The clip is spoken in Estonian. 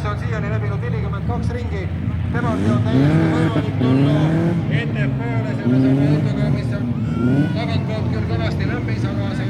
kes on siiani läbinud 42 ringi, temalgi on täiesti võimalik tulla ettepoole selle sama autoga, mis on tagantpoolt küll kõvasti lämbis, aga see